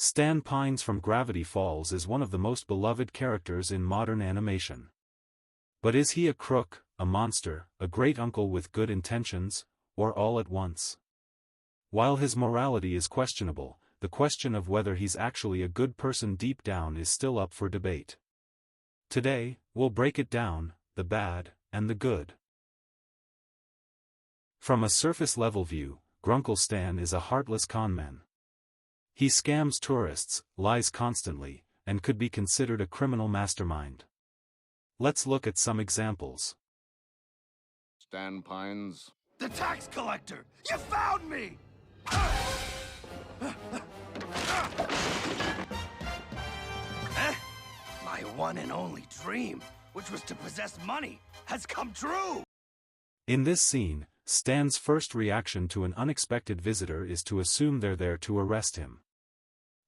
Stan Pines from Gravity Falls is one of the most beloved characters in modern animation. But is he a crook, a monster, a great uncle with good intentions, or all at once? While his morality is questionable, the question of whether he's actually a good person deep down is still up for debate. Today, we'll break it down, the bad, and the good. From a surface-level view, Grunkle Stan is a heartless conman. He scams tourists, lies constantly, and could be considered a criminal mastermind. Let's look at some examples. Stan Pines. The tax collector! You found me! My one and only dream, which was to possess money, has come true! In this scene, Stan's first reaction to an unexpected visitor is to assume they're there to arrest him.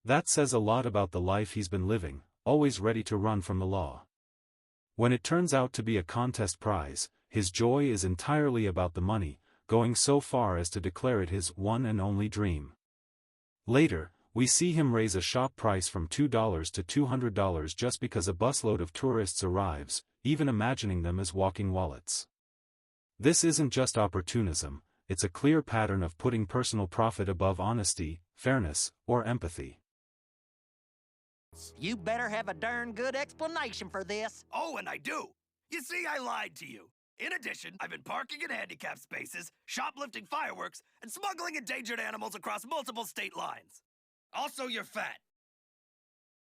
That says a lot about the life he's been living, always ready to run from the law. When it turns out to be a contest prize, his joy is entirely about the money, going so far as to declare it his one and only dream. Later, we see him raise a shop price from $2 to $200 just because a busload of tourists arrives, even imagining them as walking wallets. This isn't just opportunism, it's a clear pattern of putting personal profit above honesty, fairness, or empathy. You better have a darn good explanation for this. Oh, and I do! You see, I lied to you. In addition, I've been parking in handicapped spaces, shoplifting fireworks, and smuggling endangered animals across multiple state lines. Also, you're fat.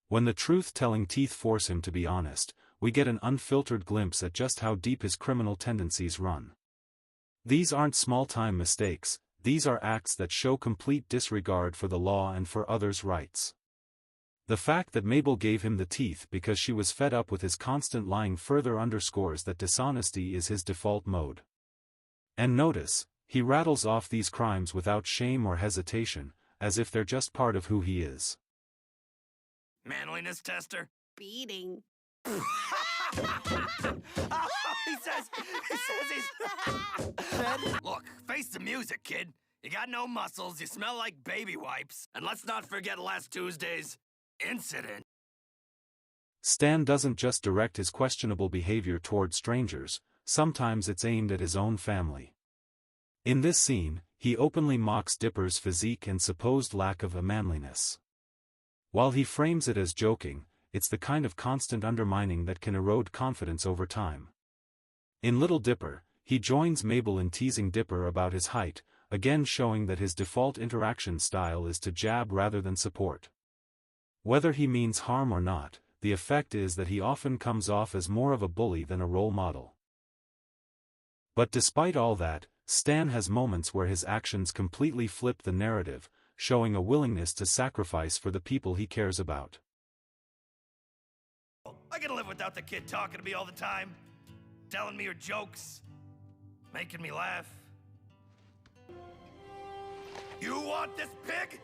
When the truth-telling teeth force him to be honest, we get an unfiltered glimpse at just how deep his criminal tendencies run. These aren't small-time mistakes, these are acts that show complete disregard for the law and for others' rights. The fact that Mabel gave him the teeth because she was fed up with his constant lying further underscores that dishonesty is his default mode. And notice, he rattles off these crimes without shame or hesitation, as if they're just part of who he is. Manliness tester? Beating. Oh, he says he's... Look, face the music, kid. You got no muscles, you smell like baby wipes, and let's not forget last Tuesday's incident. Stan doesn't just direct his questionable behavior toward strangers, sometimes it's aimed at his own family. In this scene, he openly mocks Dipper's physique and supposed lack of manliness. While he frames it as joking, it's the kind of constant undermining that can erode confidence over time. In Little Dipper, he joins Mabel in teasing Dipper about his height, again showing that his default interaction style is to jab rather than support. Whether he means harm or not, the effect is that he often comes off as more of a bully than a role model. But despite all that, Stan has moments where his actions completely flip the narrative, showing a willingness to sacrifice for the people he cares about. I can live without the kid talking to me all the time, telling me her jokes, making me laugh. You want this pig?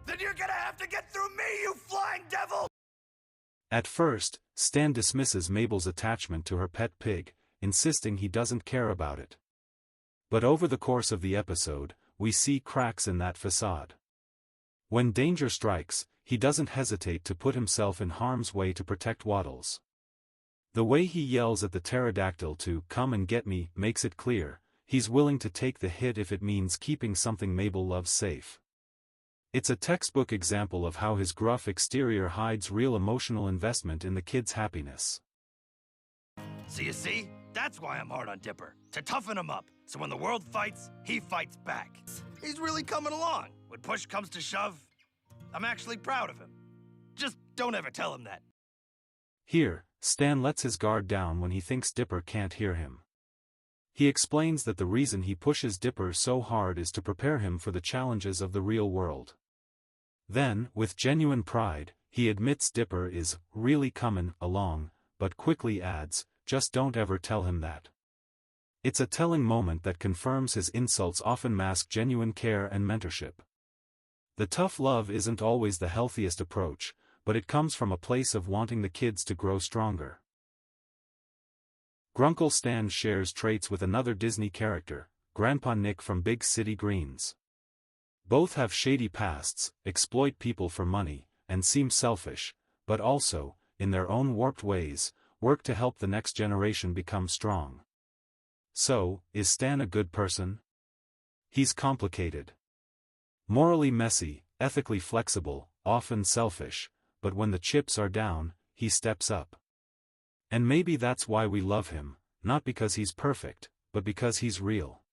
Then you're gonna have to get through me, you flying devil! At first, Stan dismisses Mabel's attachment to her pet pig, insisting he doesn't care about it. But over the course of the episode, we see cracks in that facade. When danger strikes, he doesn't hesitate to put himself in harm's way to protect Waddles. The way he yells at the pterodactyl to "come and get me" makes it clear, he's willing to take the hit if it means keeping something Mabel loves safe. It's a textbook example of how his gruff exterior hides real emotional investment in the kid's happiness. So you see, that's why I'm hard on Dipper, to toughen him up, so when the world fights, he fights back. He's really coming along. When push comes to shove, I'm actually proud of him. Just don't ever tell him that. Here, Stan lets his guard down when he thinks Dipper can't hear him. He explains that the reason he pushes Dipper so hard is to prepare him for the challenges of the real world. Then, with genuine pride, he admits Dipper is really comin' along, but quickly adds, "Just don't ever tell him that." It's a telling moment that confirms his insults often mask genuine care and mentorship. The tough love isn't always the healthiest approach, but it comes from a place of wanting the kids to grow stronger. Grunkle Stan shares traits with another Disney character, Grandpa Nick from Big City Greens. Both have shady pasts, exploit people for money, and seem selfish, but also, in their own warped ways, work to help the next generation become strong. So, is Stan a good person? He's complicated. Morally messy, ethically flexible, often selfish, but when the chips are down, he steps up. And maybe that's why we love him, not because he's perfect, but because he's real.